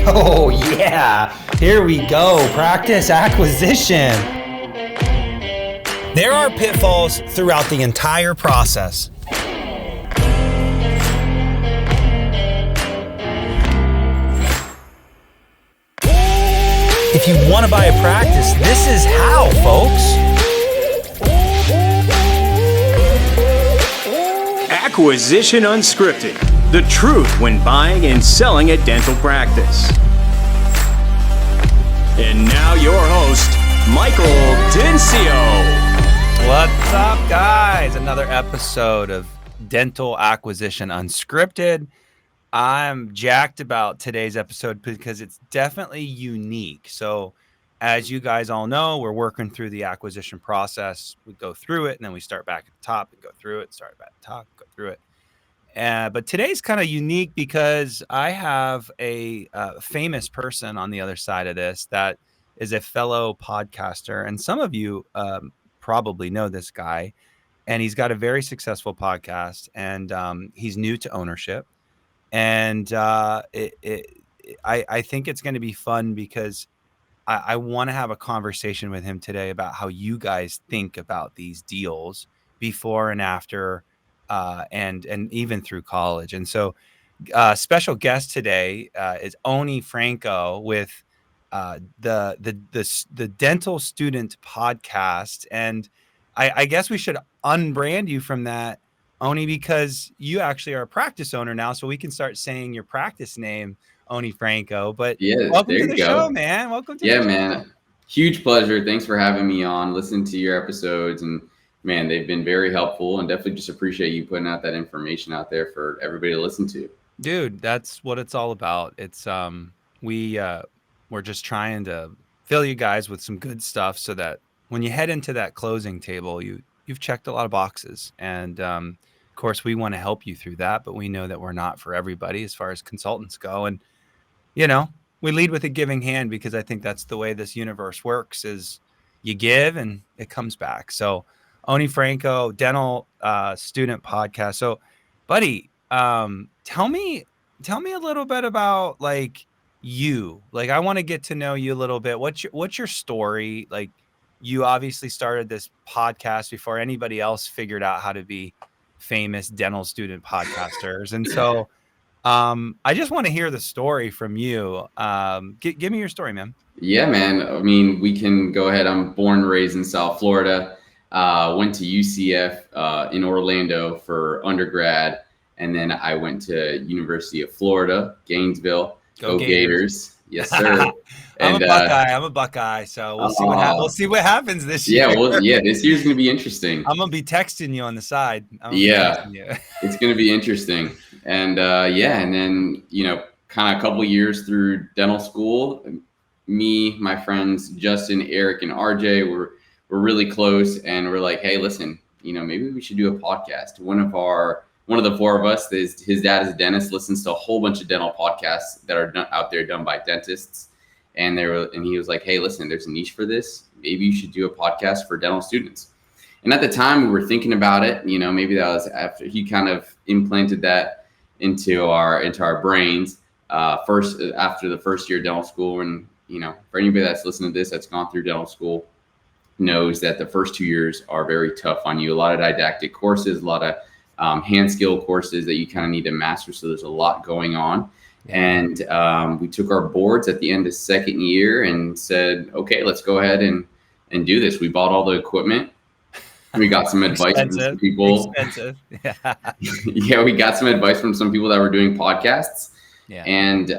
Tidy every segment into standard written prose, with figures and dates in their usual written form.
Oh yeah, here we go, practice acquisition. There are pitfalls throughout the entire process. If you want to buy a practice, this is how, folks. Acquisition Unscripted, the truth when buying and selling a dental practice. And now your host, Michael Dencio. What's up, guys? Another episode of Dental Acquisition Unscripted. I'm jacked about today's episode because it's definitely unique. So as you guys all know, we're working through the acquisition process. We go through it and then we start back at the top and go through it, start back at the top, go through it. But today's kind of unique because I have a famous person on the other side of this that is a fellow podcaster. And some of you probably know this guy. And he's got a very successful podcast. And he's new to ownership. And I think it's going to be fun because I want to have a conversation with him today about how you guys think about these deals before and after, and even through college. And so, special guest today is Onni Franco with the Dental Student Podcast. And I guess we should unbrand you from that, Onni, because you actually are a practice owner now, so we can start saying your practice name, Onni Franco. But yeah, welcome to the show, man. Welcome to the show. Man. Huge pleasure. Thanks for having me on. Listen to your episodes, and man, they've been very helpful, and definitely just appreciate you putting out that information out there for everybody to listen to. Dude, that's what it's all about. It's we're just trying to fill you guys with some good stuff so that when you head into that closing table, you've checked a lot of boxes. And of course, we want to help you through that, but we know that we're not for everybody as far as consultants go. And, you know, we lead with a giving hand because I think that's the way this universe works is you give and it comes back. So Onni Franco, Dental Student Podcast. So, buddy, tell me a little bit about like you. Like, I want to get to know you a little bit. What's your story? Like, you obviously started this podcast before anybody else figured out how to be famous dental student podcasters. And so I just want to hear the story from you. Give me your story, man. Yeah, man. I mean, we can go ahead. I'm born and raised in South Florida. Went to UCF in Orlando for undergrad. And then I went to University of Florida, Gainesville. Go Gators. Yes, sir. I'm a Buckeye. So we'll see what happens this year. This year's going to be interesting. I'm going to be texting you on the side. It's going to be interesting. And and then, kind of a couple of years through dental school, me, my friends, Justin, Eric, and RJ were really close. And we're like, hey, listen, maybe we should do a podcast. One of the four of us, his dad is a dentist, listens to a whole bunch of dental podcasts that are out there done by dentists. And he was like, hey, listen, there's a niche for this. Maybe you should do a podcast for dental students. And at the time we were thinking about it, maybe that was after he kind of implanted that into our brains first after the first year of dental school. And, for anybody that's listening to this, that's gone through dental school, knows that the first 2 years are very tough on you. A lot of didactic courses, a lot of hand skill courses that you kind of need to master. So there's a lot going on. And we took our boards at the end of second year and said, okay, let's go ahead and do this. We bought all the equipment. We got some advice from some people. Expensive. Yeah, we got some advice from some people that were doing podcasts. Yeah. And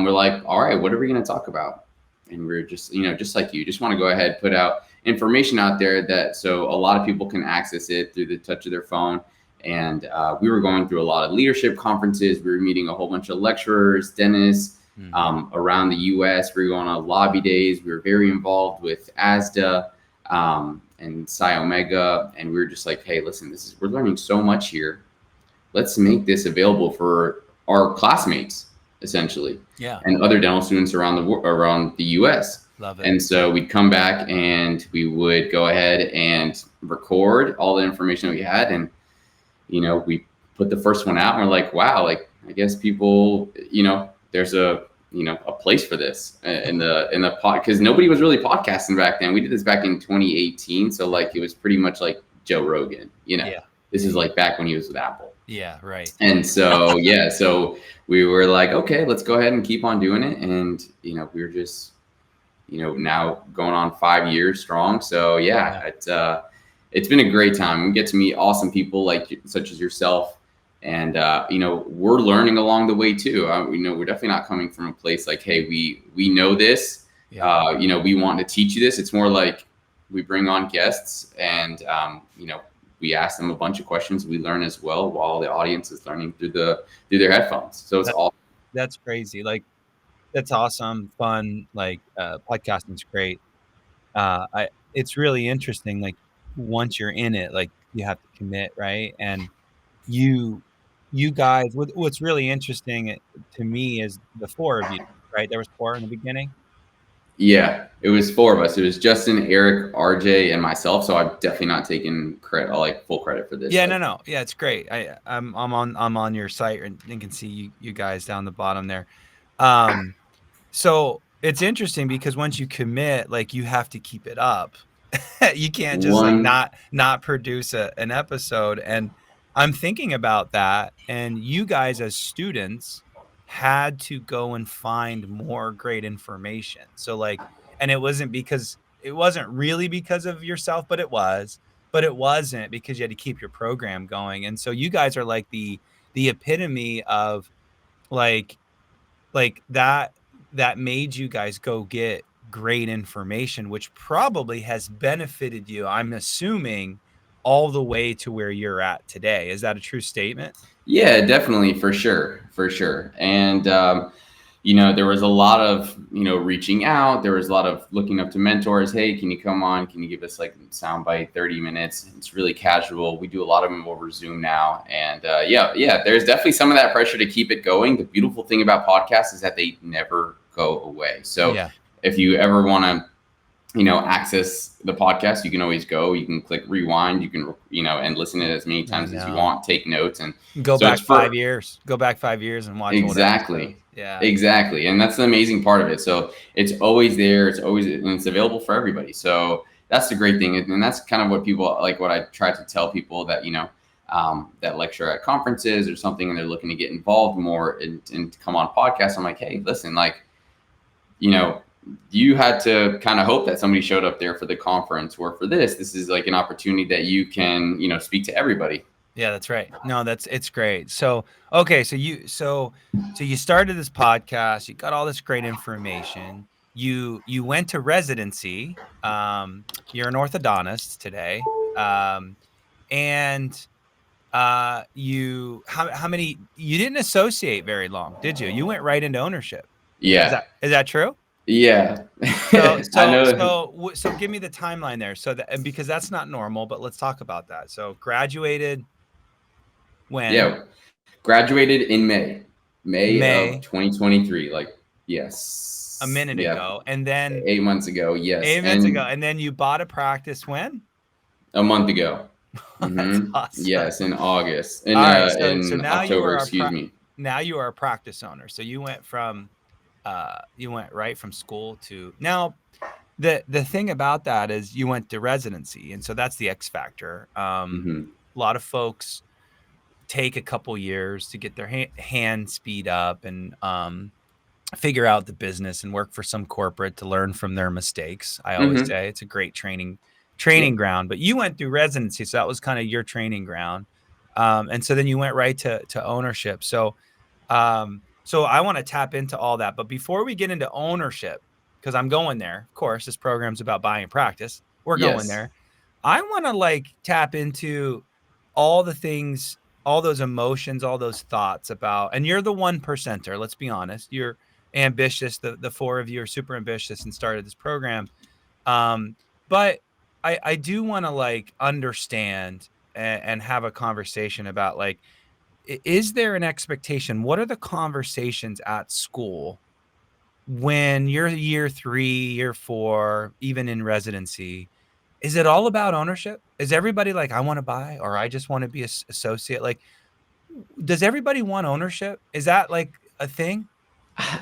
we're like, all right, what are we going to talk about? And we're just, just like you, just want to go ahead, put out information out there so a lot of people can access it through the touch of their phone. And we were going through a lot of leadership conferences. We were meeting a whole bunch of lecturers, dentists around the U.S. We were going on lobby days. We were very involved with ASDA and Psi Omega. And we were just like, hey, listen, we're learning so much here. Let's make this available for our classmates, essentially, and other dental students around the U.S. Love it. And so we'd come back and we would go ahead and record all the information that we had, and we put the first one out, and we're like, wow, like I guess people, there's a place for this in the pod, because nobody was really podcasting back then. We did this back in 2018, so like it was pretty much like Joe Rogan. Yeah. This is like back when he was with Apple. Yeah, right. And so so we were like, okay, let's go ahead and keep on doing it. And we were just now going on 5 years strong. So it's been a great time. We get to meet awesome people such as yourself. And, we're learning along the way too. We're definitely not coming from a place like, hey, we know this, we want to teach you this. It's more like we bring on guests and, we ask them a bunch of questions. We learn as well while the audience is learning through their headphones. So it's all. That's crazy. Like, that's awesome, fun. Like, podcasting's great. It's really interesting. Like, once you're in it, like you have to commit, right? And you guys, what's really interesting to me is the four of you, right? There was four in the beginning. Yeah, it was four of us. It was Justin, Eric, RJ, and myself. So I'm definitely not taking credit, full credit for this. Yeah, no. Yeah, it's great. I'm on your site and you can see you guys down the bottom there. So it's interesting because once you commit, like you have to keep it up. You can't just not produce an episode. And I'm thinking about that. And you guys as students had to go and find more great information. So like, and it wasn't really because of yourself, but it wasn't because you had to keep your program going. And so you guys are like the epitome of like that made you guys go get great information, which probably has benefited you, I'm assuming, all the way to where you're at today. Is that a true statement? Yeah, definitely, for sure. And there was a lot of reaching out. There was a lot of looking up to mentors. Hey, can you come on? Can you give us like soundbite 30 minutes? It's really casual. We do a lot of them over Zoom now. And there's definitely some of that pressure to keep it going. The beautiful thing about podcasts is that they never go away. So if you ever want to access the podcast, you can always go. You can click rewind. You can and listen to it as many times as you want. Take notes and go back 5 years. Go back 5 years and watch. Exactly. Exactly. And that's the amazing part of it. So it's always there. It's available for everybody. So that's the great thing. And that's kind of what people like. What I try to tell people that that lecture at conferences or something, and they're looking to get involved more and come on podcasts. I'm like, hey, listen, you had to kind of hope that somebody showed up there for the conference or for this. This is like an opportunity that you can, speak to everybody. Yeah, that's right. No, it's great. So, okay. So you started this podcast, you got all this great information. You went to residency. You're an orthodontist today. And how many, you didn't associate very long, did you? You went right into ownership. Yeah. Is that true? Yeah. So give me the timeline there. So that, because that's not normal, but let's talk about that. So graduated when? Yeah. Graduated in May of 2023. Yes. A minute ago. And then 8 months ago. Yes. 8 months ago. And then you bought a practice when? A month ago. That's awesome. Yes. In August. In now October, excuse me. Now you are a practice owner. So you went right from school to now. The thing about that is you went to residency, and so that's the X factor. A lot of folks take a couple years to get their hand speed up and figure out the business and work for some corporate to learn from their mistakes. I always say it's a great training ground, but you went through residency, so that was kind of your training ground. And so then you went right to ownership. So I want to tap into all that. But before we get into ownership, because I'm going there, of course, this program's about buying practice. We're going there. I want to tap into all the things, all those emotions, all those thoughts about, and you're the 1%er. Let's be honest. You're ambitious. The four of you are super ambitious and started this program. But I do want to understand and have a conversation about is there an expectation? What are the conversations at school when you're year 3, year 4, even in residency? Is it all about ownership? Is everybody I want to buy, or I just want to be an associate? Does everybody want ownership? Is that like a thing?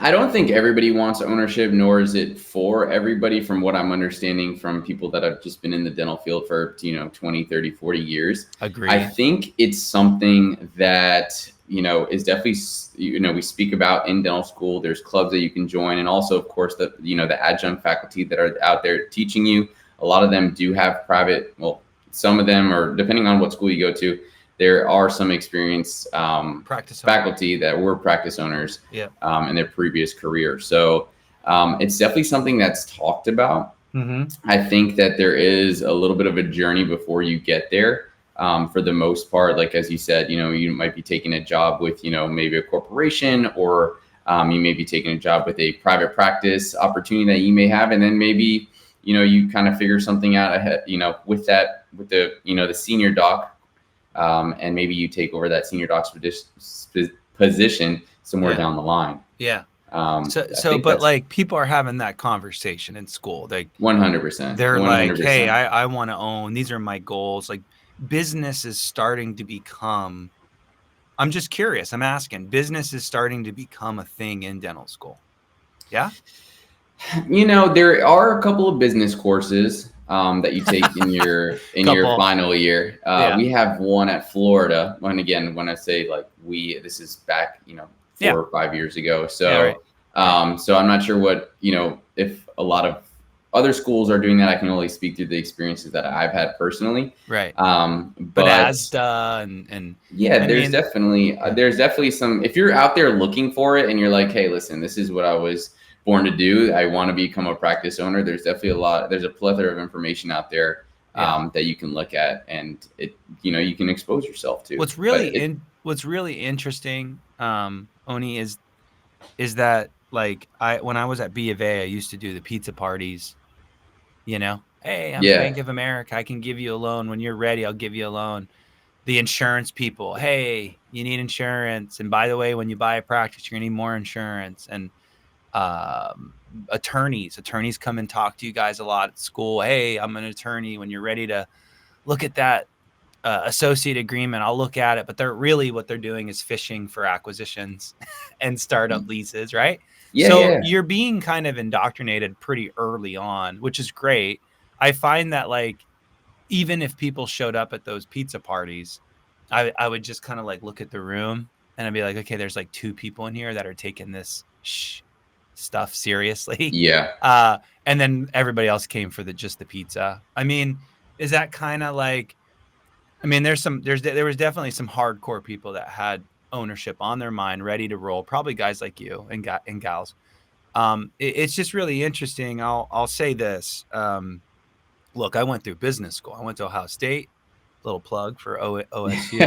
I don't think everybody wants ownership, nor is it for everybody, from what I'm understanding from people that have just been in the dental field for, 20, 30, 40 years. I Agreed. think it's something that, is definitely, we speak about in dental school. There's clubs that you can join. And also, of course, the adjunct faculty that are out there teaching you, a lot of them do have private, well, some of them are, depending on what school you go to, there are some experienced Practice faculty that were practice owners Yeah. in their previous career. So it's definitely something that's talked about. I think that there is a little bit of a journey before you get there. For the most part, like as you said, you might be taking a job with, maybe a corporation, or you may be taking a job with a private practice opportunity that you may have, and then maybe you kind of figure something out ahead, with the senior doc. And maybe you take over that senior doc's position somewhere down the line. Yeah. But like people are having that conversation in school. Like 100%. They're 100%. like, hey, I want to own. These are my goals. Like business is starting to become. I'm just curious. I'm asking. Business is starting to become a thing in dental school. Yeah. There are a couple of business courses that you take in your final year. We have one at Florida. And again, when I say like this is back 4 or 5 years ago. So so I'm not sure what if a lot of other schools are doing that. I can only speak through the experiences that I've had personally. Right. But ASDA and there's definitely some. If you're out there looking for it and you're like, hey, listen, this is what I was born to do. I want to become a practice owner. There's definitely there's a plethora of information out there that you can look at, and you can expose yourself to. What's really interesting, Oni, is that like when I was at B of A, I used to do the pizza parties. Hey, I'm Bank of America. I can give you a loan when you're ready. I'll give you a loan. The insurance people, hey, you need insurance, and by the way, when you buy a practice, you're gonna need more insurance. And attorneys come and talk to you guys a lot at school. Hey, I'm an attorney. When you're ready to look at that associate agreement, I'll look at it. But what they're doing is fishing for acquisitions and startup leases, right? You're being kind of indoctrinated pretty early on, which is great. I find that like even if people showed up at those pizza parties, I would just kind of like look at the room and I'd be like, okay, there's like 2 people in here that are taking this stuff seriously. And then everybody else came for just the pizza. I mean, is that kind of like, I mean, there was definitely some hardcore people that had ownership on their mind, ready to roll. Probably guys like you and gals. It's just really interesting. I'll say this. Look, I went through business school. I went to Ohio State. Little plug for OSU.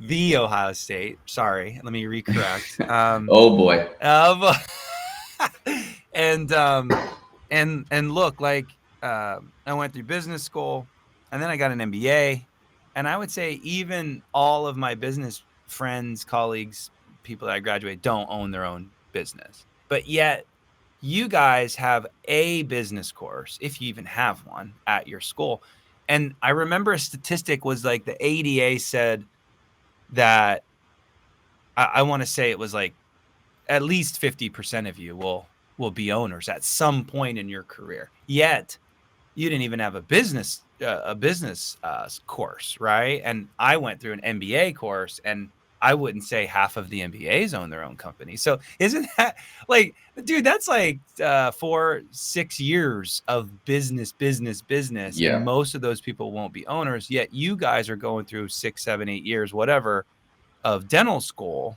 The Ohio State. Sorry, let me recorrect. Oh boy. And look, like I went through business school, and then I got an MBA, and I would say even all of my business friends, colleagues, people that I graduated don't own their own business, but yet you guys have a business course, if you even have one at your school. And I remember a statistic was like the ADA said that I want to say it was like at least 50% of you will be owners at some point in your career. Yet you didn't even have a business course, right? And I went through an MBA course, and I wouldn't say half of the MBAs own their own company. So isn't that like, dude, that's like 4-6 years of business. Yeah. And most of those people won't be owners. Yet you guys are going through 6, 7, 8 years, whatever, of dental school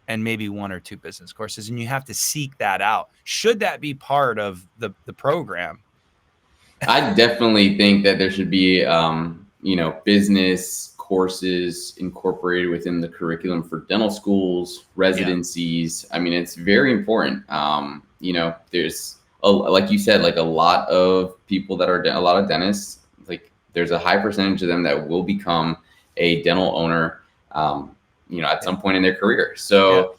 and maybe 1 or 2 business courses. And you have to seek that out. Should that be part of the program? I definitely think that there should be, business courses incorporated within the curriculum for dental schools, residencies. I mean, it's very important. There's like you said, like a lot of people that are a lot of dentists, like there's a high percentage of them that will become a dental owner, at some point in their career. So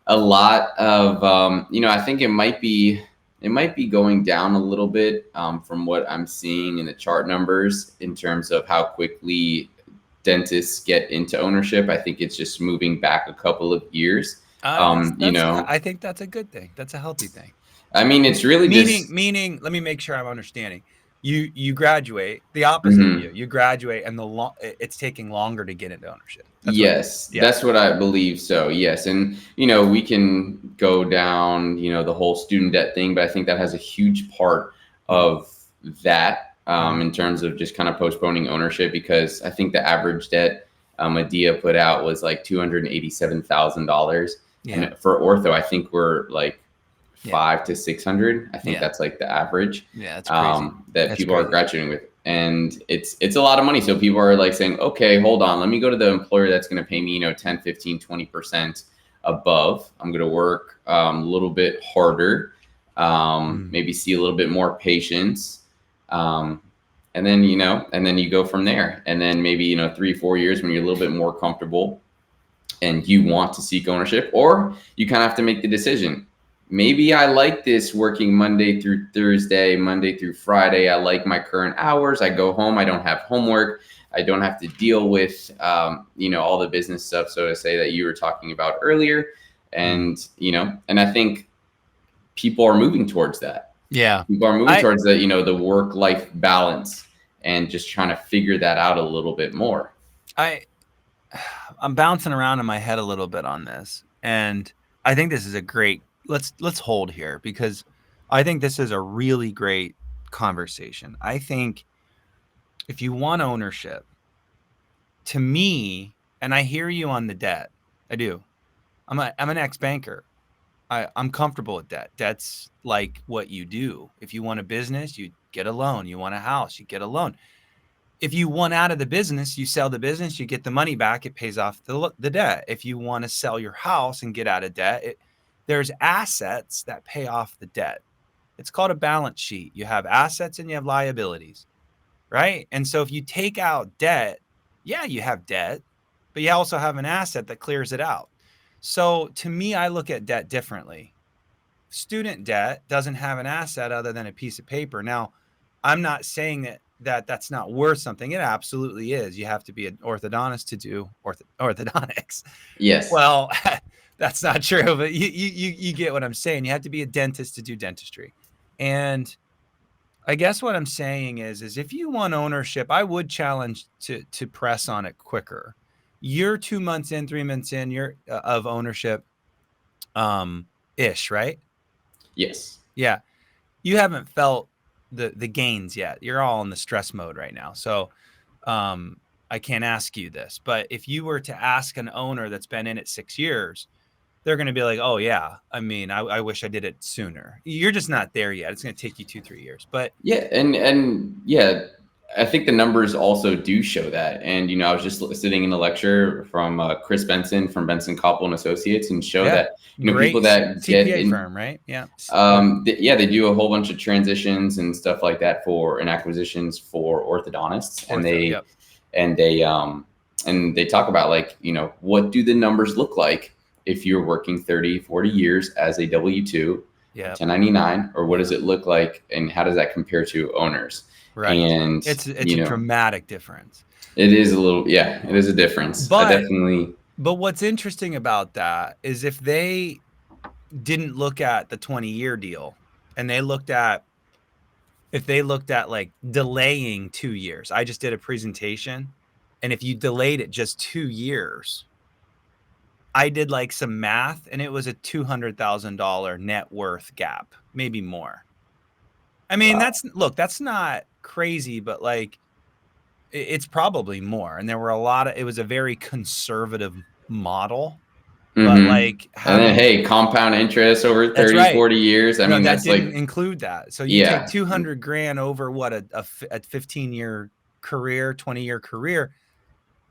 a lot of, I think it might be going down a little bit from what I'm seeing in the chart numbers in terms of how quickly dentists get into ownership. I think it's just moving back a couple of years. I think that's a good thing. That's a healthy thing. I mean, it's really meaning. Let me make sure I'm understanding. You graduate, the opposite of you. You graduate, and it's taking longer to get into ownership. That's what I believe. So yes, and we can go down the whole student debt thing, but I think that has a huge part of that in terms of just kind of postponing ownership, because I think the average debt Adia put out was like $287,000, and for ortho, I think we're like 500 to 600. I think that's like the average. Yeah, that's crazy. That people are graduating with. And it's a lot of money. So people are like saying, okay, hold on, let me go to the employer that's going to pay me, 10, 15, 20% above. I'm going to work a little bit harder, maybe see a little bit more patients. And then, you go from there. And then maybe, 3-4 years when you're a little bit more comfortable and you want to seek ownership, or you kind of have to make the decision. Maybe I like this working Monday through Thursday, Monday through Friday. I like my current hours. I go home. I don't have homework. I don't have to deal with, all the business stuff, so to say, that you were talking about earlier. And, and I think people are moving towards that. Yeah. People are moving towards that, the work-life balance, and just trying to figure that out a little bit more. I'm bouncing around in my head a little bit on this. And I think this is a great, let's hold here, because I think this is a really great conversation. I think if you want ownership, to me, and I hear you on the debt, I do. I'm an ex-banker. I'm comfortable with debt. Debt's like what you do. If you want a business, you get a loan. You want a house, you get a loan. If you want out of the business, you sell the business, you get the money back, it pays off the debt. If you want to sell your house and get out of debt, there's assets that pay off the debt. It's called a balance sheet. You have assets and you have liabilities, right? And so if you take out debt, you have debt, but you also have an asset that clears it out. So to me, I look at debt differently. Student debt doesn't have an asset other than a piece of paper. Now, I'm not saying that's not worth something. It absolutely is. You have to be an orthodontist to do orthodontics. Yes. Well, that's not true, but you get what I'm saying. You have to be a dentist to do dentistry. And I guess what I'm saying is if you want ownership, I would challenge to press on it quicker. You're 2 months in, 3 months in, you're of ownership, ish, right? Yes. Yeah. You haven't felt the gains yet. You're all in the stress mode right now. So I can't ask you this, but if you were to ask an owner that's been in it 6 years, they're going to be like, oh yeah, I mean, I wish I did it sooner. You're just not there yet. It's going to take you 2-3 years, but yeah. And yeah, I think the numbers also do show that. And, I was just sitting in a lecture from Chris Benson from Benson Koppel and Associates, and show that, people that CPA get in firm, right? Yeah. They do a whole bunch of transitions and stuff like that and acquisitions for orthodontists. And they talk about, like, what do the numbers look like if you're working 30, 40 years as a W-2, 1099, or what does it look like, and how does that compare to owners? Right. And it's a dramatic difference. It is a little, it is a difference. But what's interesting about that is if they didn't look at the 20-year deal, and if they looked at like delaying 2 years. I just did a presentation, and if you delayed it just 2 years, I did like some math, and it was a $200,000 net worth gap, maybe more. I mean, wow. That's not crazy, but like it's probably more. And there were it was a very conservative model, but like, and then, hey, compound interest over 30, 40 years. I mean, that didn't include that. So you take 200 grand over what a 15-year career, 20-year career,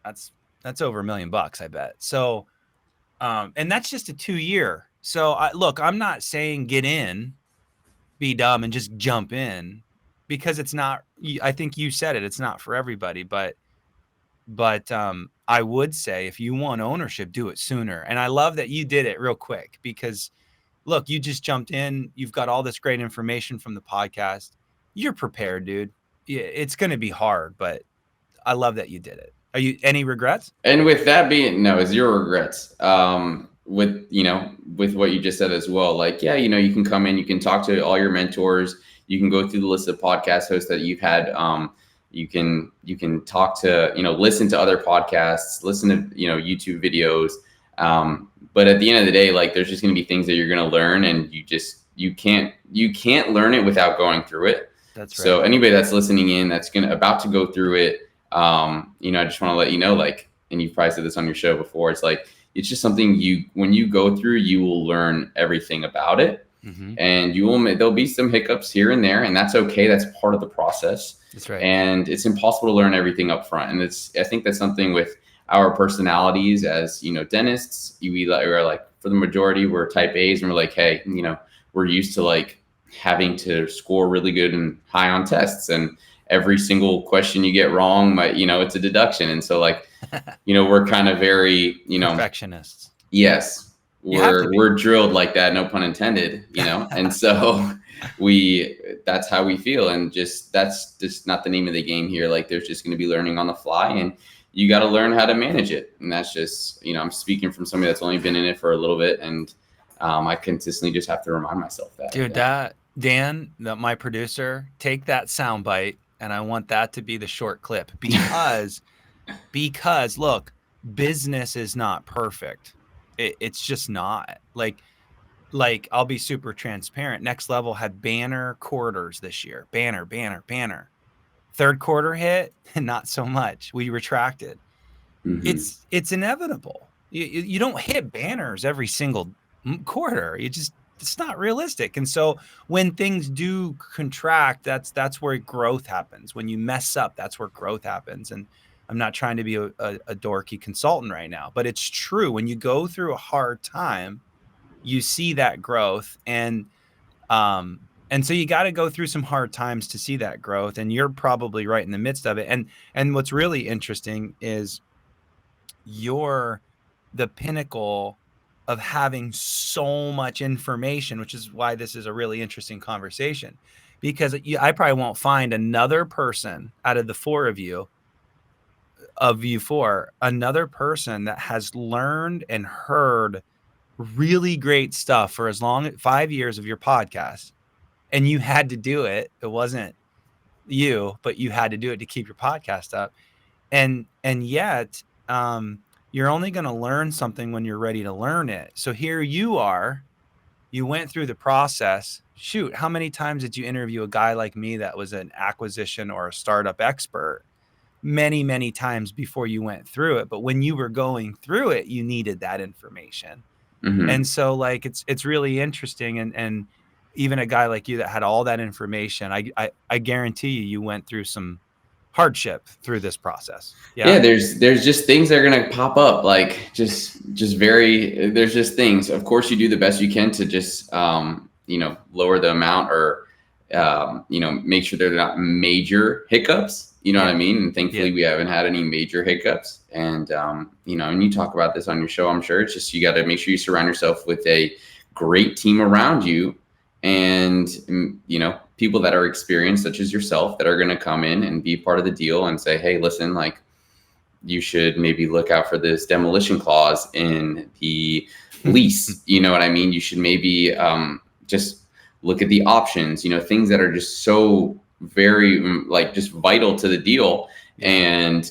that's over $1 million, I bet. So, and that's just a 2-year. So I'm not saying get in, be dumb and just jump in, because it's not, I think you said it, it's not for everybody, but I would say if you want ownership, do it sooner. And I love that you did it real quick, because look, you just jumped in, you've got all this great information from the podcast. You're prepared, dude. Yeah, it's going to be hard, but I love that you did it. Are you any regrets? And with that being, no, zero regrets. With what you just said as well, like, yeah, you can come in, you can talk to all your mentors, you can go through the list of podcast hosts that you've had. You can talk to, listen to other podcasts, listen to, YouTube videos. But at the end of the day, like, there's just going to be things that you're going to learn, and you can't learn it without going through it. That's right. So anybody that's listening in, that's about to go through it, I just want to let you know, like, and you've probably said this on your show before, it's like, it's just something when you go through, you will learn everything about it. Mm-hmm. And there'll be some hiccups here and there, and that's okay. That's part of the process. That's right. And it's impossible to learn everything up front. And I think that's something with our personalities as, dentists. We're like, for the majority, we're type A's, and we're like, hey, we're used to like having to score really good and high on tests, and every single question you get wrong, it's a deduction. And so, like, we're kind of very, perfectionists. Yes, we're drilled like that, no pun intended, and so that's how we feel. And that's just not the name of the game here. Like, there's just going to be learning on the fly, and you got to learn how to manage it. And that's just, I'm speaking from somebody that's only been in it for a little bit, and I consistently just have to remind myself that. Dude, Dan, my producer, take that sound bite, and I want that to be the short clip, because look, business is not perfect. It's just not. Like I'll be super transparent. Next Level had banner quarters this year. Banner. Third quarter hit, not so much. We retracted. Mm-hmm. It's inevitable. You don't hit banners every single quarter. It's not realistic. And so when things do contract, that's where growth happens. When you mess up, that's where growth happens. And I'm not trying to be a dorky consultant right now, but it's true. When you go through a hard time, you see that growth. And so you got to go through some hard times to see that growth. And you're probably right in the midst of it. And what's really interesting is you're the pinnacle of having so much information, which is why this is a really interesting conversation, because I probably won't find another person out of the four of you, another person that has learned and heard really great stuff for as long as 5 years of your podcast. And you had to do it. It wasn't you, but you had to do it to keep your podcast up. And yet, you're only going to learn something when you're ready to learn it. So here you are, you went through the process. Shoot, how many times did you interview a guy like me that was an acquisition or a startup expert? Many, many times before you went through it. But when you were going through it, you needed that information. Mm-hmm. And so, like, it's really interesting. And even a guy like you that had all that information, I guarantee you went through some hardship through this process. Yeah, there's just things that are going to pop up, like there's just things. Of course, you do the best you can to just lower the amount, or make sure they're not major hiccups, what I mean? And thankfully we haven't had any major hiccups. And and you talk about this on your show, I'm sure. It's just, you got to make sure you surround yourself with a great team around you, and people that are experienced, such as yourself, that are going to come in and be part of the deal and say, hey, listen, like, you should maybe look out for this demolition clause in the lease. You know what I mean? You should maybe just look at the options, things that are just so very just vital to the deal. And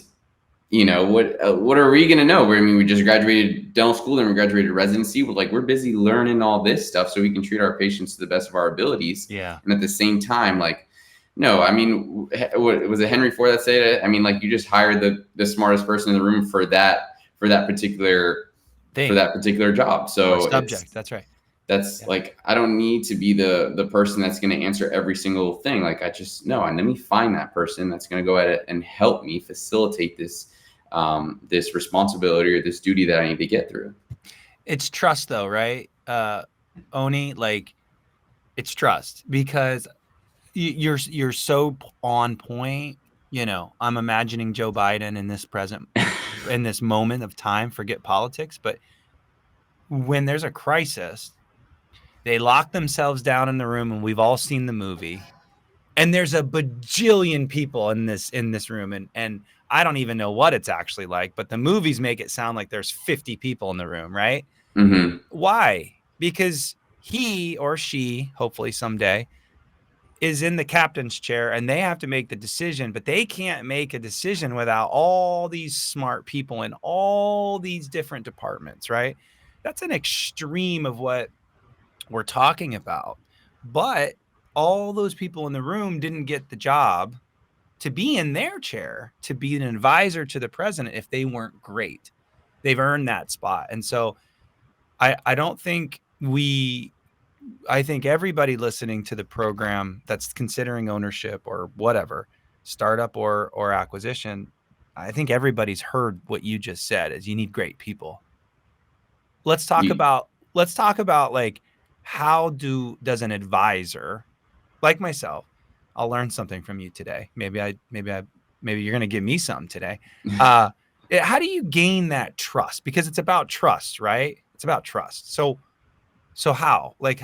what are we going to know? I mean, we just graduated dental school and we graduated residency. We're busy learning all this stuff so we can treat our patients to the best of our abilities. Yeah. And at the same time, no, I mean, what was it, Henry Ford that said it? I mean, you just hired the smartest person in the room for that particular thing, for that particular job. So subject. That's right. That's I don't need to be the person that's going to answer every single thing. Let me find that person that's going to go at it and help me facilitate this responsibility or this duty that I need to get through. It's trust, though, right? Onni, it's trust, because you're so on point. I'm imagining Joe Biden in this moment of time, forget politics, but when there's a crisis, they lock themselves down in the room, and we've all seen the movie, and there's a bajillion people in this room. And I don't even know what it's actually like, but the movies make it sound like there's 50 people in the room, right? Mm-hmm. Why? Because he or she, hopefully someday, is in the captain's chair and they have to make the decision, but they can't make a decision without all these smart people in all these different departments, right? That's an extreme of what we're talking about. But all those people in the room didn't get the job to be in their chair, to be an advisor to the president if they weren't great. They've earned that spot. And so I don't think I think everybody listening to the program that's considering ownership or whatever, startup or acquisition, I think everybody's heard what you just said is you need great people. Let's talk about like how does an advisor like myself, I'll learn something from you today. Maybe you're going to give me something today. How do you gain that trust? Because it's about trust, right? It's about trust. So how? Like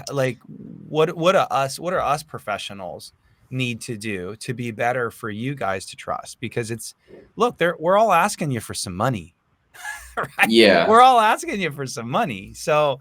what are us professionals need to do to be better for you guys to trust? Because we're all asking you for some money, right? Yeah. We're all asking you for some money. So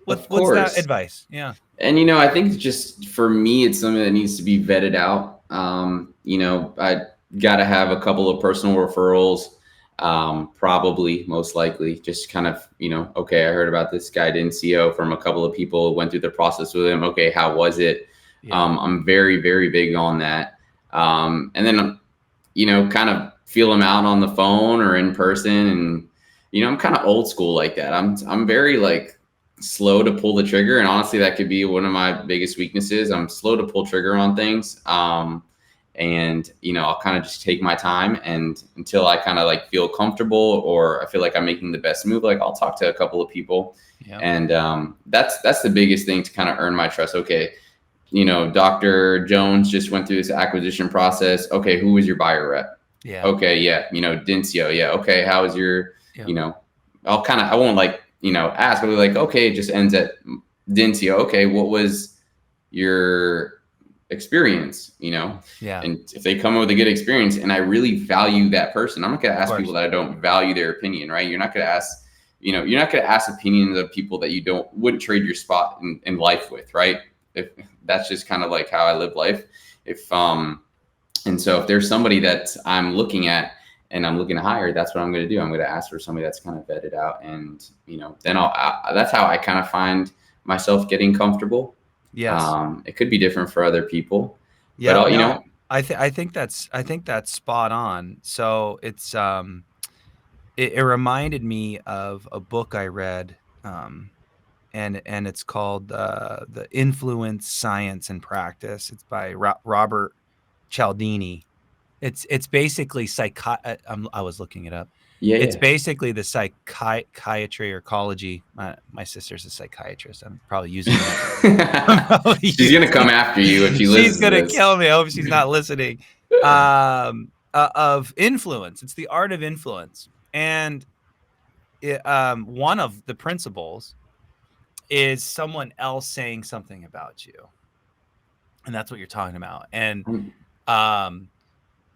what's that advice? Yeah. And, I think just for me, it's something that needs to be vetted out. I got to have a couple of personal referrals, probably most likely just kind of, okay, I heard about this guy, didn't CO from a couple of people, went through the process with him. Okay, how was it? Yeah. I'm very, very big on that. And then, kind of feel him out on the phone or in person. And, I'm kind of old school like that. I'm very like slow to pull the trigger, and honestly that could be one of my biggest weaknesses. I'm slow to pull trigger on things, and I'll kind of just take my time, and until I kind of like feel comfortable or I feel like I'm making the best move, like I'll talk to a couple of people. Yeah. And that's the biggest thing to kind of earn my trust. Okay, Dr. Jones just went through this acquisition process. Okay, who was your buyer rep? Yeah. Okay, yeah, Dincio. Yeah. Okay, how was your I won't like ask. I'll be like, okay, it just ends at Dincio. Okay, what was your experience? Yeah. And if they come up with a good experience, and I really value that person, I'm not going to ask people that I don't value their opinion, right? You're not going to ask, you're not going to ask opinions of people that you wouldn't trade your spot in life with, right? If that's just kind of like how I live life. And so if there's somebody that I'm looking at and I'm looking to hire, that's what I'm going to do. I'm going to ask for somebody that's kind of vetted out, and then that's how I kind of find myself getting comfortable. Yes. It could be different for other people. Yeah. But I think that's spot on. So it's it reminded me of a book I read, and it's called The Influence, Science, and Practice. It's by Robert Cialdini. It's basically I was looking it up. Yeah, it's basically the psychiatry or ecology. My sister's a psychiatrist. I'm probably using that. She's gonna come after you if she listens. She's gonna kill me. I hope she's not listening. Of influence. It's the art of influence, and one of the principles is someone else saying something about you, and that's what you're talking about. And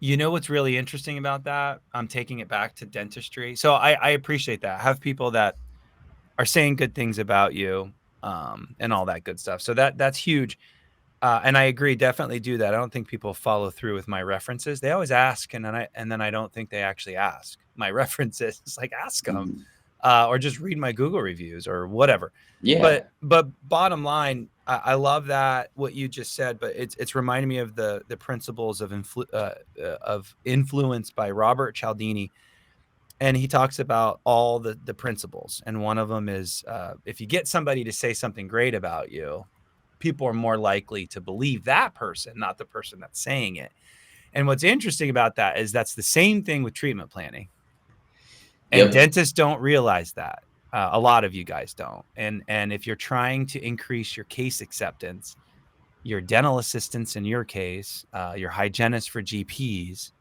what's really interesting about that? I'm taking it back to dentistry. So I appreciate that. Have people that are saying good things about you, and all that good stuff. So that's huge. And I agree, definitely do that. I don't think people follow through with my references. They always ask, and then I don't think they actually ask my references. It's like, ask them, or just read my Google reviews or whatever. Yeah. But bottom line, I love that what you just said, but it's reminding me of the principles of influence by Robert Cialdini, and he talks about all the principles, and one of them is if you get somebody to say something great about you, people are more likely to believe that person, not the person that's saying it. And what's interesting about that is that's the same thing with treatment planning, and dentists don't realize that. A lot of you guys don't. And if you're trying to increase your case acceptance, your dental assistants in your case, your hygienists for GPs,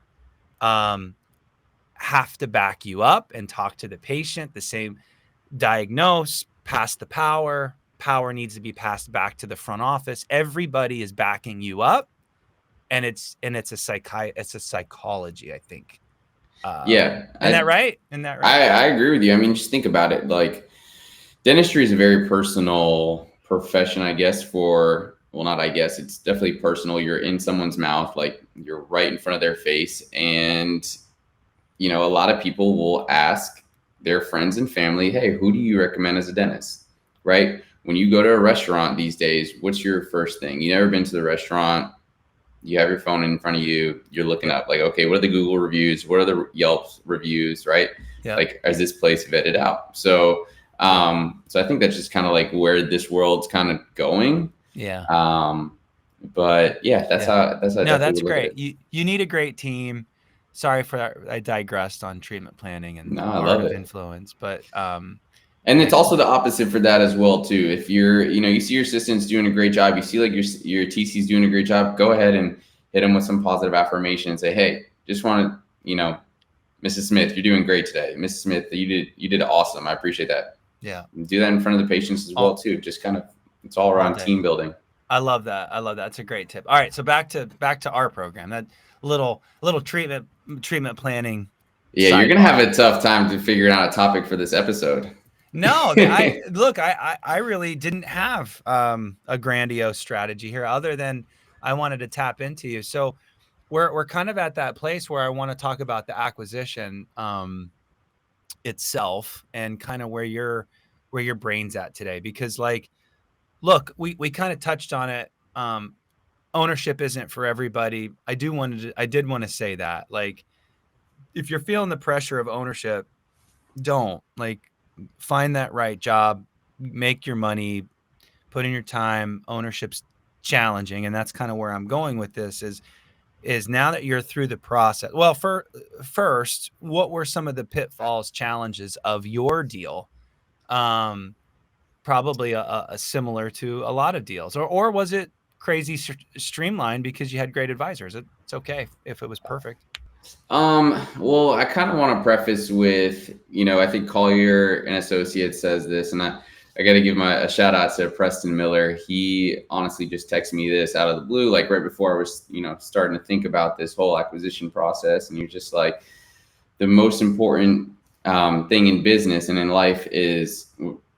have to back you up and talk to the patient, the same, diagnose, pass the power. Power needs to be passed back to the front office. Everybody is backing you up, and it's a psychology, I think. Yeah. Isn't that right? Isn't that right? I agree with you. I mean, just think about it. Like, dentistry is a very personal profession, I guess, well, not I guess, it's definitely personal. You're in someone's mouth, like you're right in front of their face. And, a lot of people will ask their friends and family, hey, who do you recommend as a dentist? Right? When you go to a restaurant these days, what's your first thing? You never been to the restaurant, you have your phone in front of you, you're looking up like, okay, what are the Google reviews? What are the Yelp reviews? Right? Yeah. Like, is this place vetted out? So I think that's just kind of like where this world's kind of going. Yeah. But yeah, that's how No, that's great. You need a great team. Sorry for that. I digressed on treatment planning and No, the I art love of it. influence, but And it's also the opposite for that as well too. If you see your assistant's doing a great job, you see like your TC's doing a great job, go ahead and hit them with some positive affirmation and say, hey, just want to, Mrs. Smith, you're doing great today. Mrs. Smith, you did awesome. I appreciate that. Yeah. Do that in front of the patients as well too. Just kind of, it's all around team building. I love that. That's a great tip. All right, so back to our program. That little treatment planning. Yeah, you're gonna have a tough time to figure out a topic for this episode. No, I really didn't have a grandiose strategy here, other than I wanted to tap into you. So we're kind of at that place where I want to talk about the acquisition itself and kind of where your brain's at today, because like, look, we kind of touched on it. Ownership isn't for everybody. I did want to say that, like, if you're feeling the pressure of ownership, don't, like, find that right job, make your money, put in your time. Ownership's challenging. And that's kind of where I'm going with this is now that you're through the process. Well, first, what were some of the pitfalls, challenges of your deal? Probably a similar to a lot of deals, or was it crazy streamlined because you had great advisors? It's okay if it was perfect. Well, I kind of want to preface with, I think Collier and Associates says this, and I got to give a shout out to Preston Miller. He honestly just texted me this out of the blue, like right before I was, starting to think about this whole acquisition process. And you're just like, the most important thing in business and in life is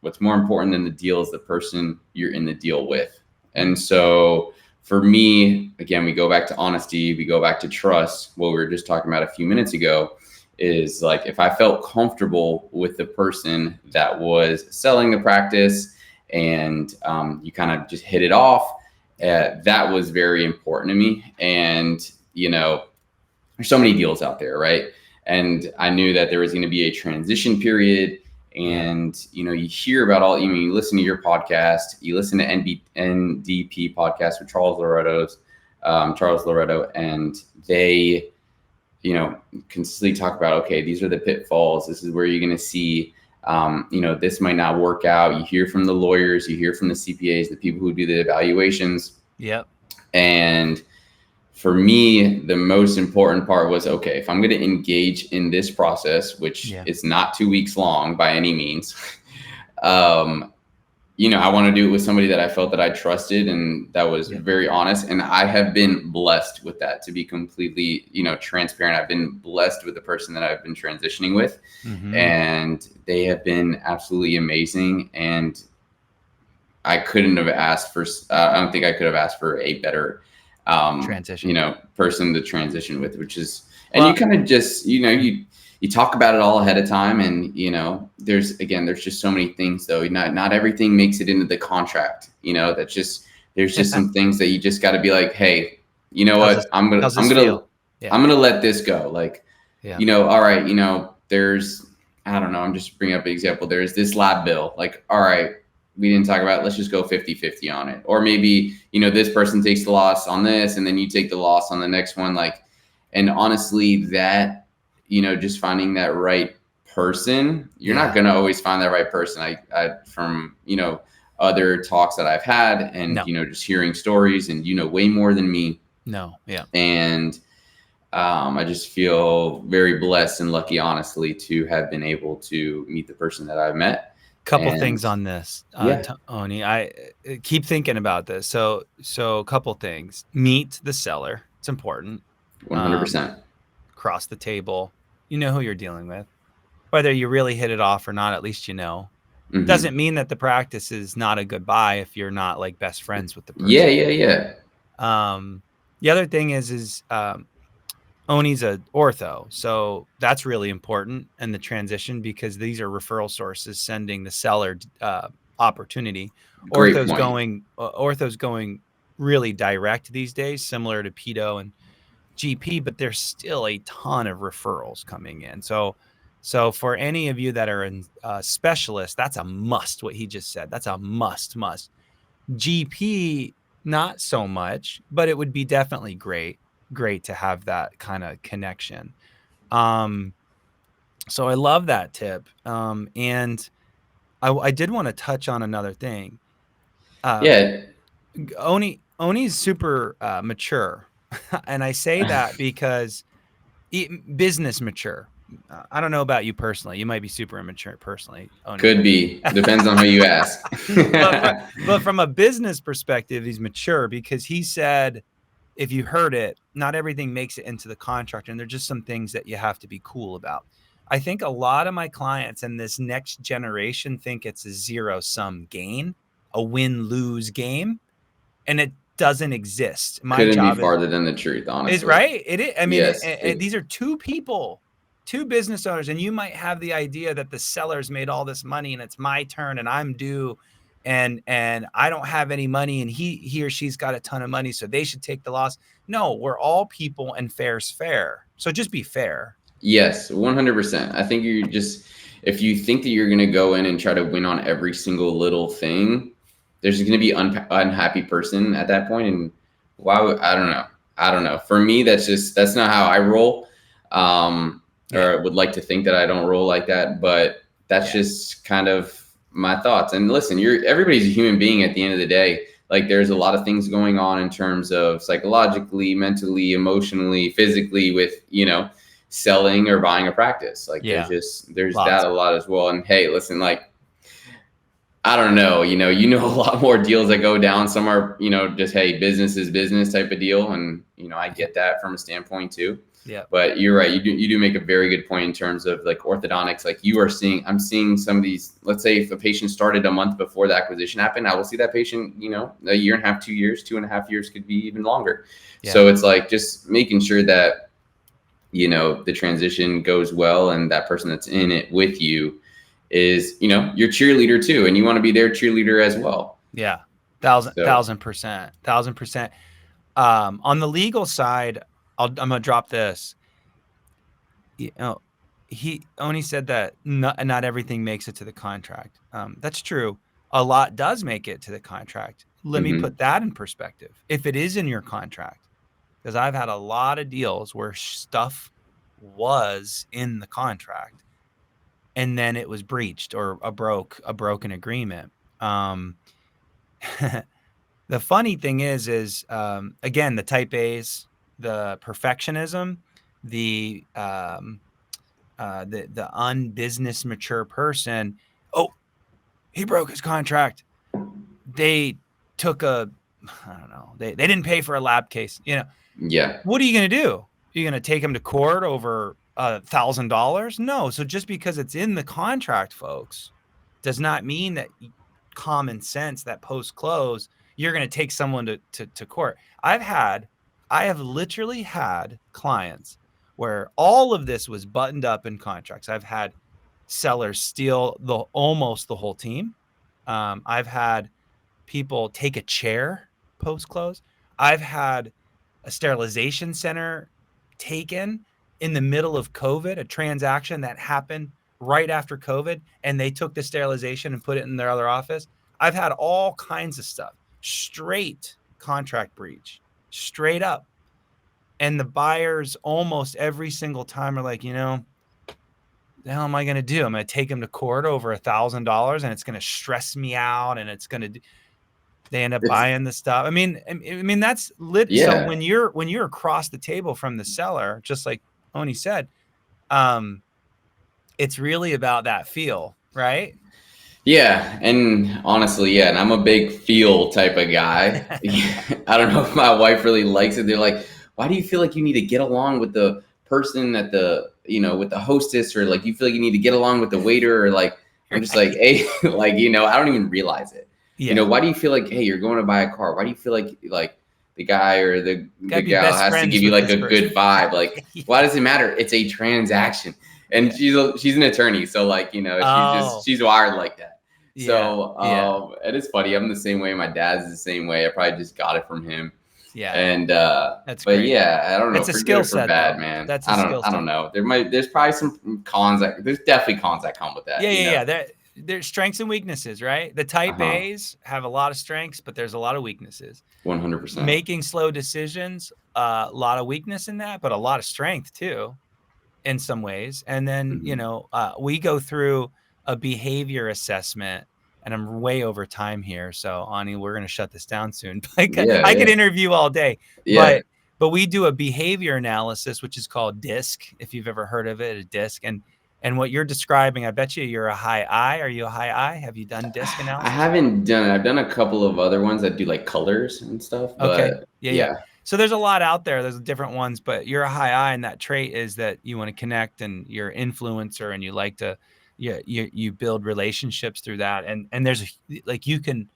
what's more important than the deal is the person you're in the deal with. And so for me, again, we go back to honesty, we go back to trust. What we were just talking about a few minutes ago is like, if I felt comfortable with the person that was selling the practice and you kind of just hit it off, that was very important to me. And, there's so many deals out there, right? And I knew that there was going to be a transition period. And, you hear about you listen to your podcast, you listen to NDP podcast with Charles Loretto, and they, consistently talk about, okay, these are the pitfalls. This is where you're going to see, this might not work out. You hear from the lawyers, you hear from the CPAs, the people who do the evaluations. Yep. And for me, the most important part was, okay, if I'm going to engage in this process, which is not 2 weeks long by any means, I want to do it with somebody that I felt that I trusted and that was very honest. And I have been blessed with that, to be completely, transparent. I've been blessed with the person that I've been transitioning with, and they have been absolutely amazing. And I couldn't have asked for, I don't think I could have asked for a better transition, person to transition with, which is, and you kind of just, you talk about it all ahead of time. And, there's just so many things though. Not everything makes it into the contract, there's just some things that you just got to be like, hey, you know what, I'm going to let this go. Like, all right, there's, I don't know, I'm just bringing up an example. There's this lab bill, like, all right, we didn't talk about it. Let's just go 50-50 on it. Or maybe, this person takes the loss on this and then you take the loss on the next one. Like, and honestly, that, just finding that right person, you're not going to always find that right person. I from, other talks that I've had and, just hearing stories and, way more than me. And I just feel very blessed and lucky, honestly, to have been able to meet the person that I've met. Couple things on this, Onni. I keep thinking about this. So a couple things. Meet the seller. It's important. 100%. Across the table. you know who you're dealing with. Whether you really hit it off or not, at least you know. Mm-hmm. Doesn't mean that the practice is not a good buy if you're not like best friends with the person. Yeah. The other thing is Onni's a ortho, so that's really important in the transition because these are referral sources sending the seller opportunity. Great Ortho's going really direct these days, similar to pedo and GP, but there's still a ton of referrals coming in. So for any of you that are in specialists, that's a must. What he just said, that's a must. GP, not so much, but it would be definitely great to have that kind of connection. So I love that tip. And I did want to touch on another thing. Oni's super mature. And I say that because business mature. I don't know about you personally. You might be super immature personally. Onni. Could be. Depends on who you ask. but from a business perspective, he's mature because he said, if you heard it, not everything makes it into the contract. And there's just some things that you have to be cool about. I think a lot of my clients in this next generation think it's a zero-sum game, a win-lose game. And it doesn't exist. My Couldn't job be farther than the truth, honestly. Is right. It is. I mean, yes, these are two people, two business owners, and you might have the idea that the seller's made all this money and it's my turn and I'm due, and I don't have any money and he or she's got a ton of money, so they should take the loss. No, we're all people and fair's fair. So just be fair. Yes, 100%. I think if you think that you're going to go in and try to win on every single little thing, there's going to be unhappy person at that point. And I don't know. For me, that's not how I roll. Or would like to think that I don't roll like that, but that's just kind of my thoughts. And listen, everybody's a human being at the end of the day. Like there's a lot of things going on in terms of psychologically, mentally, emotionally, physically with, selling or buying a practice. Like there's that a lot as well. And hey, listen, like, I don't know, you know a lot more deals that go down. Some are, just, hey, business is business type of deal. And, I get that from a standpoint too. Yeah. But you're right. You do make a very good point in terms of like orthodontics. Like I'm seeing some of these, let's say if a patient started a month before the acquisition happened, I will see that patient, a year and a half, 2 years, 2.5 years, could be even longer. Yeah. So it's like just making sure that, the transition goes well and that person that's in it with you is, your cheerleader too. And you want to be their cheerleader as well. Yeah. 1,000%. On the legal side, I'm going to drop this. Onni said that not everything makes it to the contract. That's true. A lot does make it to the contract. Let me put that in perspective. If it is in your contract, because I've had a lot of deals where stuff was in the contract and then it was breached or a broken agreement. The funny thing is again, the type A's, the perfectionism, the unbusiness mature person. Oh, he broke his contract. They took I don't know. They didn't pay for a lab case. Yeah. What are you going to do? You're going to take him to court over $1,000? No. So just because it's in the contract, folks, does not mean that common sense that post close you're going to take someone to court. I have literally had clients where all of this was buttoned up in contracts. I've had sellers steal almost the whole team. I've had people take a chair post close. I've had a sterilization center taken in the middle of COVID, a transaction that happened right after COVID, and they took the sterilization and put it in their other office. I've had all kinds of stuff, straight contract breach, straight up. And the buyers almost every single time are like, the hell am I going to do? I'm going to take them to court over $1,000 and it's going to stress me out and it's going to they end up buying the stuff. I mean, that's lit. Yeah. So when you're across the table from the seller, just like Onni said, it's really about that feel, right? Yeah. And honestly, yeah. And I'm a big feel type of guy. I don't know if my wife really likes it. They're like, why do you feel like you need to get along with the person at the with the hostess, or like you feel like you need to get along with the waiter, or like I'm just like, hey, like, I don't even realize it. Yeah. Why do you feel like, hey, you're going to buy a car? Why do you feel like the guy or the gal has to give you like a good vibe? Like, yeah. Why does it matter? It's a transaction. And she's an attorney, so like, she's wired like that. So and it's funny. I'm the same way. My dad's the same way. I probably just got it from him. Yeah. And that's but great. yeah, I don't know. It's a for skill good or for set, bad, though. man. That's a I don't know. There's probably some cons. There's definitely cons that come with that. Yeah. There's strengths and weaknesses, right? The type A's have a lot of strengths, but there's a lot of weaknesses. 100%. Making slow decisions, a lot of weakness in that, but a lot of strength too, in some ways. And then, we go through a behavior assessment, and I'm way over time here. So Onni, we're going to shut this down soon. I could interview all day, but we do a behavior analysis, which is called DISC. If you've ever heard of it, a DISC. And what you're describing, I bet you're a high I. Are you a high I? Have you done DISC analysis? I haven't done it. I've done a couple of other ones that do like colors and stuff. Okay. But Yeah. So there's a lot out there. There's different ones, but you're a high I, and that trait is that you want to connect, and you're an influencer, and you like to, you build relationships through that. And there's like, you can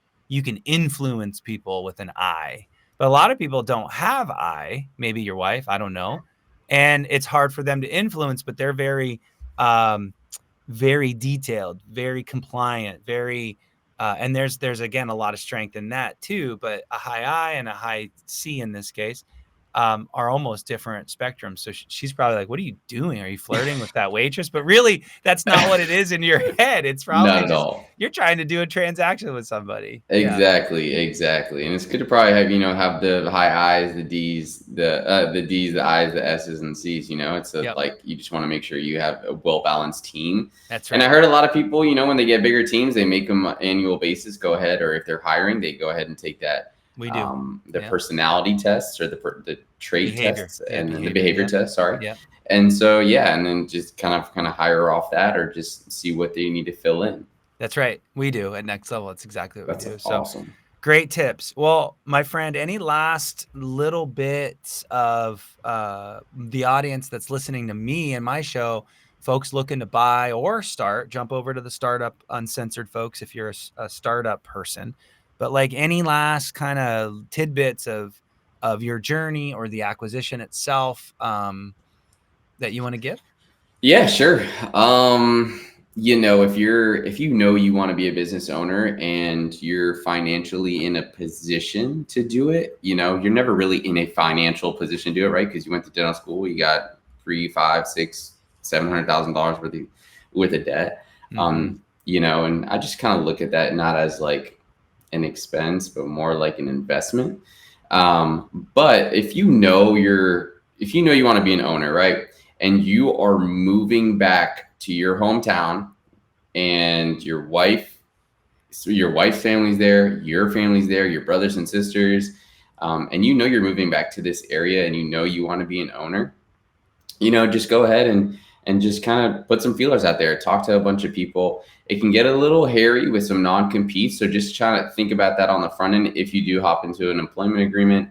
influence people with an I, but a lot of people don't have I, maybe your wife, I don't know. And it's hard for them to influence, but they're very, very detailed, very compliant, very, and there's again a lot of strength in that too. But a high I and a high C in this case are almost different spectrums. So she's probably like, "What are you doing? Are you flirting with that waitress?" But really, that's not what it is in your head. It's probably not at all. You're trying to do a transaction with somebody. Exactly. And it's good to probably have the high I's, the D's, the D's, the I's, the S's, and C's. It's like you just want to make sure you have a well balanced team. That's right. And I heard a lot of people, when they get bigger teams, they make them annual basis. Go ahead, or if they're hiring, they go ahead and take that. We do the personality tests, or the trait tests, and then the behavior tests. Sorry. Yeah. And so and then just kind of hire off that, or just see what they need to fill in. That's right. We do at Next Level. That's exactly what we do. So awesome. Great tips. Well, my friend, any last little bits of the audience that's listening to me and my show, folks looking to buy or start, jump over to the Startup Uncensored, folks, if you're a startup person. But like, any last kind of tidbits of your journey or the acquisition itself that you want to give? Yeah, sure. If you want to be a business owner and you're financially in a position to do it, you're never really in a financial position to do it, right? Because you went to dental school, you got $300,000, $500,000, $600,000, $700,000 with a debt. Mm-hmm. And I just kind of look at that not as like an expense, but more like an investment. But if you know you want to be an owner, right? And you are moving back to your hometown, and your wife's family's there, your family's there, your brothers and sisters, and you're moving back to this area, and you want to be an owner, just go ahead and just kind of put some feelers out there, talk to a bunch of people. It can get a little hairy with some non-competes, so just try to think about that on the front end. If you do hop into an employment agreement,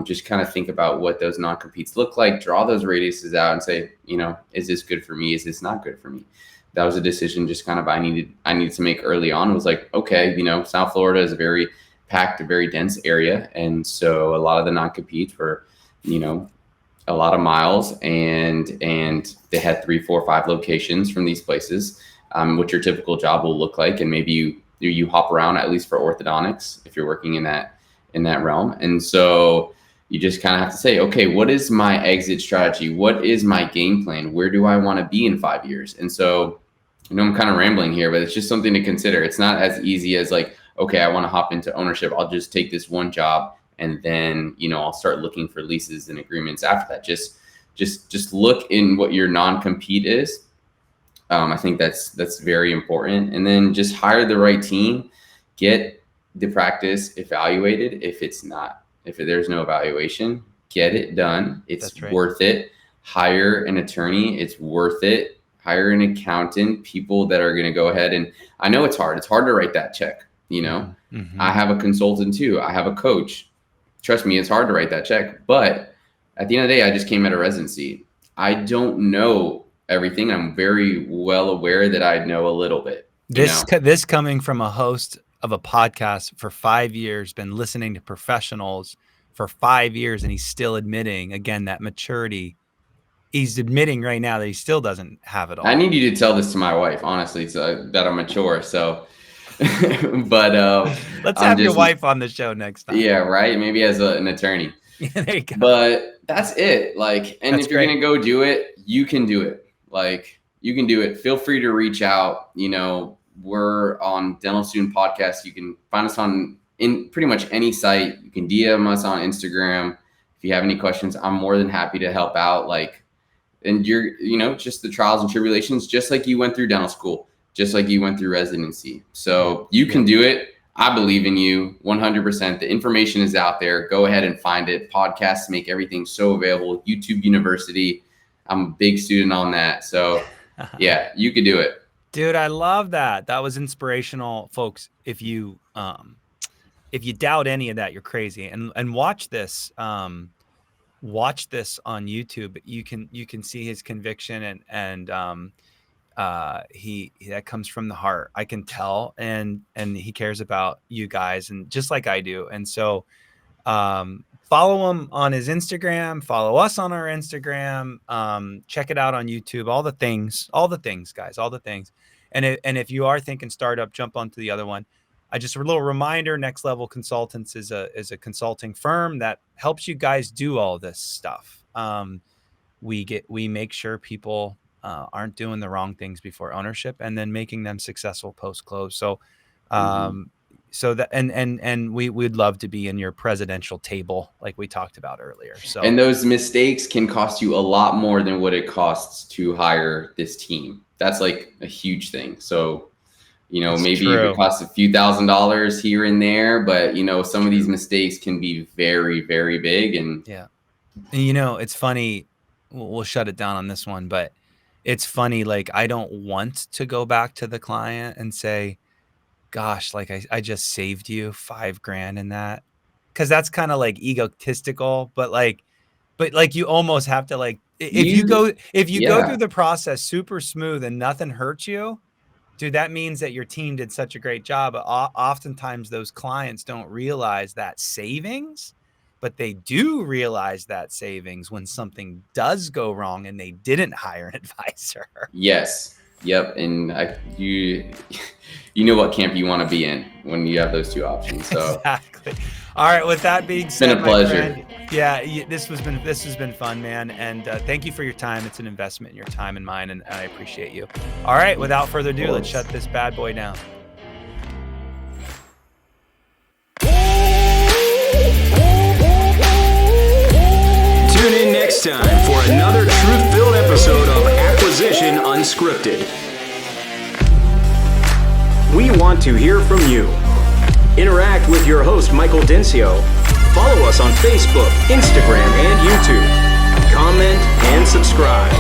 just kind of think about what those non-competes look like, draw those radiuses out, and say, is this good for me? Is this not good for me? That was a decision just kind of I needed to make early on. It was like, okay, South Florida is a very packed, a very dense area, and so a lot of the non-competes were, a lot of miles, and they had 3, 4, 5 locations from these places, what your typical job will look like, and maybe you hop around, at least for orthodontics, if you're working in that realm. And so you just kind of have to say, okay, what is my exit strategy? What is my game plan? Where do I want to be in 5 years? And so, I'm kind of rambling here, but it's just something to consider. It's not as easy as like, okay, I want to hop into ownership. I'll just take this one job, and then, I'll start looking for leases and agreements after that. Just look in what your non-compete is. I think that's very important. And then just hire the right team, get the practice evaluated. If there's no evaluation, get it done. It's worth it. Hire an attorney. It's worth it. Hire an accountant, people that are going to go ahead. And I know it's hard. It's hard to write that check. Mm-hmm. I have a consultant too. I have a coach. Trust me, it's hard to write that check. But at the end of the day, I just came out of residency. I don't know everything. I'm very well aware that I know a little bit. This coming from a host of a podcast for 5 years, been listening to professionals for 5 years, and he's still admitting, again, that maturity. He's admitting right now that he still doesn't have it all. I need you to tell this to my wife, honestly, so that I'm mature. So, but let's have your wife on the show next time. Yeah, right. Maybe as an attorney. There you go. But that's it. Like, and That's if you're great. gonna go do it, you can do it. Like, you can do it. Feel free to reach out. You know, we're on Dental Student Podcast. You can find us in pretty much any site. You can DM us on Instagram. If you have any questions, I'm more than happy to help out. Like, and just the trials and tribulations, just like you went through dental school, just like you went through residency. So you can do it. I believe in you 100%. The information is out there. Go ahead and find it. Podcasts make everything so available. YouTube University. I'm a big student on that. So yeah, you could do it. Dude, I love that. That was inspirational, folks. If you doubt any of that, you're crazy. And watch this. Watch this on YouTube. You can see his conviction and he that comes from the heart. I can tell, and he cares about you guys, and just like I do. And so follow him on his Instagram, follow us on our Instagram, check it out on YouTube, all the things, guys, all the things. And if you are thinking startup, jump onto the other one. Just a little reminder, Next Level Consultants is a consulting firm that helps you guys do all this stuff. We make sure people aren't doing the wrong things before ownership, and then making them successful post close. So, so that and we'd love to be in your presidential table, like we talked about earlier. So, and those mistakes can cost you a lot more than what it costs to hire this team. That's like a huge thing. So, maybe it costs a few $1,000s here and there, but some of these mistakes can be very, very big. And yeah, and it's funny. We'll shut it down on this one, but it's funny. Like, I don't want to go back to the client and say, gosh, like I just saved you $5,000 in that. Cause that's kind of like egotistical, but you almost have to, like, if you go through the process super smooth and nothing hurts you, dude, that means that your team did such a great job. Oftentimes those clients don't realize that savings, but they do realize that savings when something does go wrong and they didn't hire an advisor. Yes. Yep. And you know what camp you want to be in when you have those two options. So exactly. All right. With that being said, it's been a pleasure. Friend, this has been fun, man. And thank you for your time. It's an investment in your time and mine, and I appreciate you. All right. Without further ado, let's shut this bad boy down. Tune in next time for another truth-filled episode of Acquisition Unscripted. We want to hear from you. Interact with your host, Michael Dencio. Follow us on Facebook, Instagram, and YouTube. Comment and subscribe.